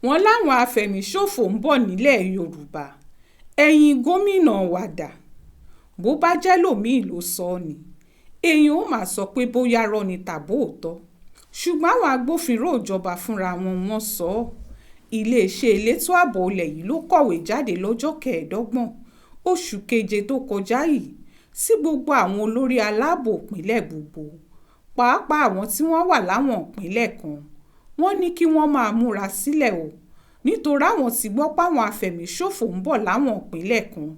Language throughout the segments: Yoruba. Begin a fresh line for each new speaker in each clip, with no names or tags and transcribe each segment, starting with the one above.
wọ́n láwọn afẹ̀míṣòfò ń bọ̀ nílẹ̀ Yorùbá, ẹ̀yin gómìnà wàdà. Bó bá jẹ́ lòmíì ló sọ ni èèyàn ó máa sọ pé bóyá rọ́ ni tàbóòtọ́, ṣùgbọ́n àwọn agbófinró ìjọba fúnra wọn sọ ọ́. Iléeṣẹ́ elétò ààbò ilẹ̀ yìí ló kọ̀wé jáde lọ́jọ́ 25 oṣù keje tó kọjá yìí sí gbogbo àwọn olórí aláàbò ìpínlẹ̀ gbogbo, pàápàá àwọn tí wọ́n wà láwọn ìpínlẹ̀ kan. Wọ́n ní kí wọ́n máa múra sílẹ̀ o, nítorí àwọn ti gbọ́ páwọn afẹ̀míṣòfò ń bọ̀ láwọn ìpínlẹ̀ kan,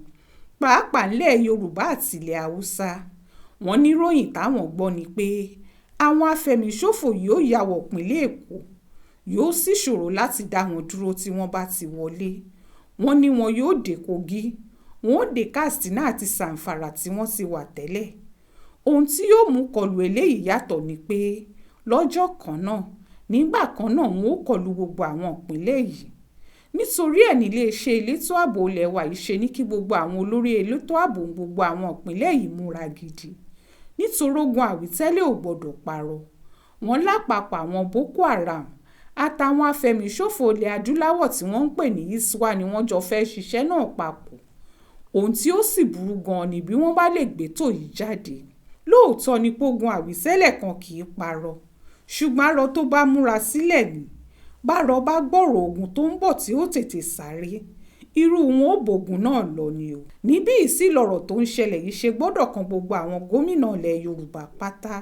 pàápàá nílẹ̀ Yorùbá àti ilẹ̀ Haúsá. Wọ́n níròyìn táwọn gbọ́ ni pé àwọn afẹ̀míṣòfò yóò ya wọ ìpínlẹ̀ Èkó, yóò sì ṣòro láti dá wọn dúró tí wọ́n bá ti wọlé. Wọ́n ní wọn yóò dé Kogi, wọn ó dé Katsina àti Zamfara tí wọ́n ti wà tẹ́lẹ̀. Ohun tí yóò mú kọlù eléyìí yàtọ̀ ni pé lọ́jọ́ kan náà, nígbà kan náà wọn ó kọlù gbogbo àwọn ìpínlẹ̀ yìí. Nítorí ẹ̀ níléeṣẹ́ elétò ààbò ilẹ̀ wa yìí ṣe ní kí gbogbo àwọn olórí elétò ààbò gbogbo àwọn ìpínlẹ̀ yìí múra gidi, nítorí ogun àwítẹ́lẹ̀ ò gbọdọ̀ parọ́. Wọ́n lápapọ̀ àwọn Boko Haram àtàwọn afẹ̀míṣòfò ilẹ̀ adúláwọ̀ tí wọ́n ń pè ní ISWA ni wọ́n jọ fẹ́ ṣiṣẹ́ náà papọ̀. Ohun tí ó sì burú gan-an ni bí wọ́n bá lè gbé tò yìí jáde. Lóòótọ́ ni pógun àwítẹ́lẹ̀ kan kì í parọ́, ṣùgbọ́n arọ tó bá múra sílẹ̀ ni. Bárọ bá gbọ́rọ̀ ogun tó ń bọ̀ tí ó tètè sáré, irú wọn ò bògùn náà lọ ni o. Níbí ìsí lọ̀rọ̀ tó ń ṣẹlẹ̀ yìí ṣe gbọ́dọ̀ kan gbogbo àwọn gómìnà ilẹ̀ Yorùbá pátá.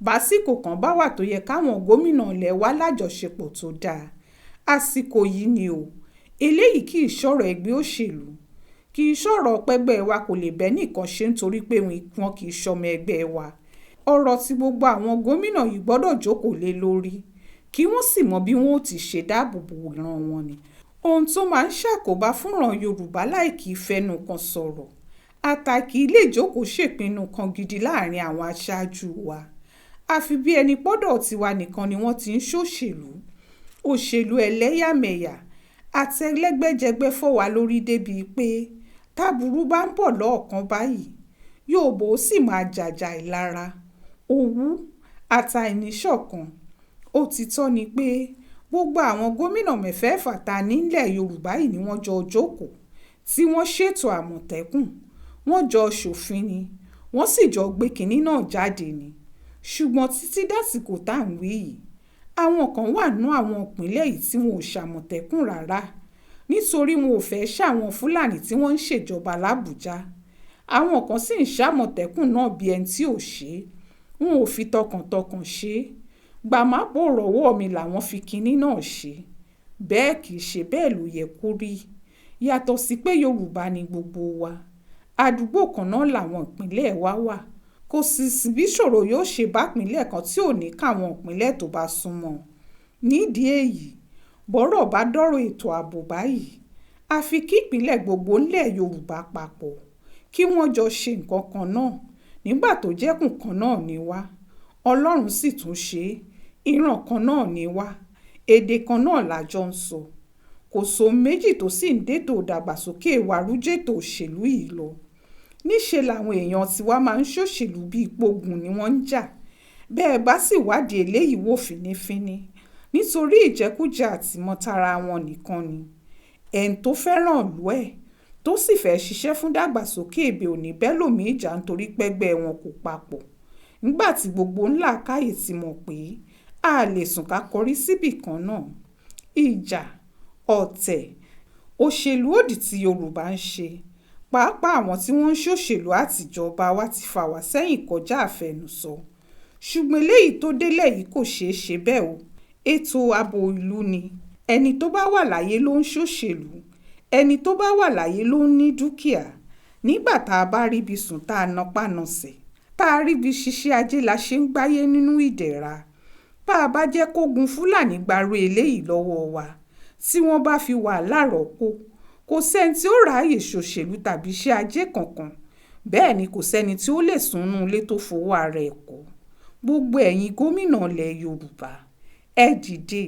Básìkò kan bá wà tó yẹ káwọn gómìnà ilẹ̀ wa lájọṣepọ̀ tó dáa, àsìkò yìí ni o. Eléyìí kì í ṣọ̀rọ̀ ẹgbẹ́ òṣèlú, kì í ṣọ̀rọ̀ pẹ́gbẹ́ wa kò lè bẹ́ nìkan ṣe nítorí pé wọn kì í ṣọmọ ẹgbẹ́ wa. Ọ̀rọ̀ tí gbogbo àwọn gómìnà yìí gbọ́dọ̀ jókòó lé lórí, kí wọ́n sì mọ bí wọ́n ó ti ṣe dáàbò bo ìran wọn ni. Ohun tó máa ń ṣàkóbá fúnran Yorùbá láì kì í fẹnu kan sọ̀rọ̀, àtàkì ilé ìjókòó ṣèpinnu kan gidi láàrin àwọn aṣáájú wa. Àfi bí ẹni pọ́dọ̀ tiwa nìkan ni wọ́n ti ń ṣòṣèlú. Òṣèlú ẹlẹ́yàmẹ̀yà àtẹlẹ́gbẹ́jẹgbẹ́ fọ́ wa lórí débi pé táburú bá ń bọ̀ lọ́ọ̀kan báyìí, Yorùbá ó sì máa jàjà ìlara, owú àtàìníṣọ̀kan. Òtítọ́ ni pé gbogbo àwọn gómìnà mẹ́fẹ̀ẹ̀fà ta nílẹ̀ Yorùbá yìí ni wọ́n jọ jókòó, tí wọ́n ṣètò Àmọ̀tẹ́kùn, wọ́n jọ ṣòfin ni, wọ́n sì jọ gbé kinní náà jáde ni. Ṣùgbọ́n títí dásìkò tá à ń wí yìí, àwọn kan wà nú àwọn ìpínlẹ̀ yìí tí wọn ò ṣàmọ̀tẹ́kùn rárá, nítorí wọn ò fẹ́ ṣàwọn Fúlàní tí wọ́n ń ṣèjọba l'Ábùjá. Àwọn kan sì ń ṣàmọ̀tẹ́kùn náà bí ẹni tí ò ṣe é, wọn ò fi tọkàntọkàn ṣe é. Gbàmápò rọ́wọ́ mi làwọn fi kinní náà ṣe. Bẹ́ẹ̀ kì í ṣe bẹ́ẹ̀ ló yẹ kó rí. Yàtọ̀ sí pé Yorùbá ni gbogbo wa, àdúgbò kan náà làwọn ìpínlẹ̀ wa wà. Kò sì sí bí ìṣòro yóò ṣe bá ìpínlẹ̀ kan tí ò ní káwọn ìpínlẹ̀ tó bá súnmọ́. Nídìí èyí, bọ́rọ̀ bá dọ́rọ̀ ètò ààbò báyìí, àfi kí ìpínlẹ̀ gbogbo ńlẹ̀ Yorùbá papọ̀, kí wọ́n jọ ṣe nǹkan kan náà, nígbà tó jẹ́kùn kan náà ni wá. Ọlọ́run sì tún ṣe é, ìran kan náà ni wá, èdè kan náà lájọ ń sọ. Kò sóhun méjì tó sì ń dètò ìdàgbàsókè wa rújètò òṣèlú yìí lọ. Níṣe làwọn èèyàn tiwa máa ń ṣòṣèlú bíi pogun ni wọ́n ń jà. Bẹ́ẹ̀ bá sì wádìí eléyìí wò fínífíní, nítorí ìjẹkújẹ àtìmọ́tara wọn nìkan ni. Ẹni tó fẹ́ràn ìlú ẹ̀, tó sì fẹ́ ṣiṣẹ́ fún dàgbàsókè èbè òní bẹ́lòmíì jà nítorí pẹ́gbẹ́ wọn kò papọ̀. Nígbà tí gbogbo ńlá káyè ti mọ̀ pé a lè sùn ká kọrí síbì kan náà. Ìjà, ọ̀tẹ̀, òṣèlú òdì tí Yorùbá ń ṣe, pàápàá àwọn tí wọ́n ń ṣòṣèlú àtijọba wa ti fà wá sẹ́yìn kọjá àfẹnusọ. Ṣùgbọ́n eléyìí tó délẹ̀ yìí kò ṣeé ṣe bẹ́ẹ̀ o. Ètò ààbò ìlú ni. Ẹni tó bá wà láyé ló ń ṣòṣèlú. Ẹni tó bá wà láyé ló ń ní dúkìá. Nígbà tá a bá ríbi sùn tá a napánasẹ̀, tá a ríbi ṣiṣẹ́ ajé la ṣe ń gbáyé nínú ìdẹ̀ra. Bá a bá jẹ́ kógun Fúlàní gbarú eléyìí lọ́wọ́ wa, tí wọ́n bá fi wàhálà rọ́pò, kò sẹ́ni tí ó ráàyè ṣòṣèlú tàbí iṣẹ́ ajé kankan. Bẹ́ẹ̀ ni kò sẹ́ni tí ó lè súnú ilé tó fowó ara ẹ̀ kọ́. Gbogbo ẹ̀yin gómìnà ilẹ̀ Yorùbá, ẹ dìde.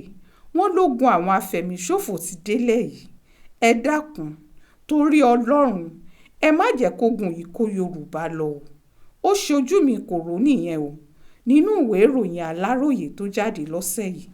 Wọ́n lógun àwọn afẹ̀míṣòfò ti délẹ̀ yìí. Ẹ dákun, torí Ọlọ́run, ẹ má jẹ́ kógun yìí kó Yorùbá lọ o. Ó ṣojú mi kò rò nìyẹn o, nínú ìwé ìròyìn Aláròyé tó jáde lọ́sẹ̀ yìí.